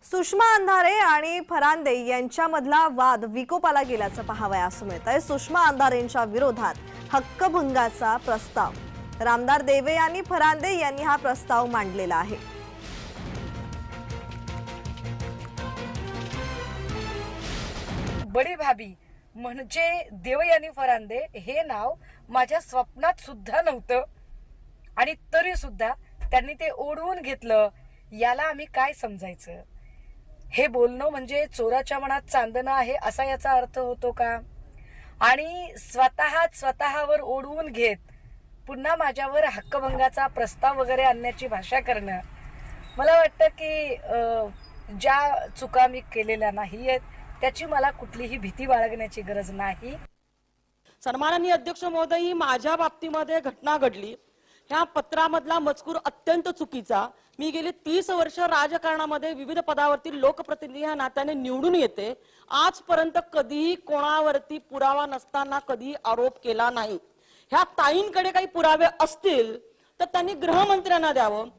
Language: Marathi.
सुषमा अंधारे आणि फरांदे यांच्यामधला वाद विकोपाला गेल्याचं पाहावयास मिळतंय। सुषमा अंधारेंच्या विरोधात हक्कभंगाचा प्रस्ताव रामदार देवे यांनी फरांदे यांनी हा प्रस्ताव मांडलेला आहे। बडी भाभी म्हणजे देवई आणि फरांदे हे नाव माझ्या स्वप्नात सुद्धा नव्हतं आणि तरी सुद्धा त्यांनी ते ओढवून घेतलं। याला आम्ही काय समजायचं? हे बोलणं म्हणजे चोराच्या मनात चांदणं आहे असा याचा अर्थ होतो का? आणि स्वतःवर ओढवून घेत पुन्हा माझ्यावर हक्कभंगाचा प्रस्ताव वगैरे आणण्याची भाषा करणं, मला वाटतं की ज्या चुका मी केलेल्या नाहीयेत त्याची मला कुठलीही भीती बाळगण्याची गरज नाही। सन्माननीय अध्यक्ष महोदय, ही माझ्या बाबतीमध्ये घटना घडली। ह्या पत्रामधला मजकूर अत्यंत चुकीचा। मी गेली 30 वर्ष राजकारणामध्ये विविध पदावरती लोकप्रतिनिधी ह्या नात्याने निवडून येते। आजपर्यंत कधीही कोणावरती पुरावा नसताना कधी आरोप केला नाही। ह्या ताईंकडे काही पुरावे असतील तर त्यांनी गृहमंत्र्यांना द्यावं।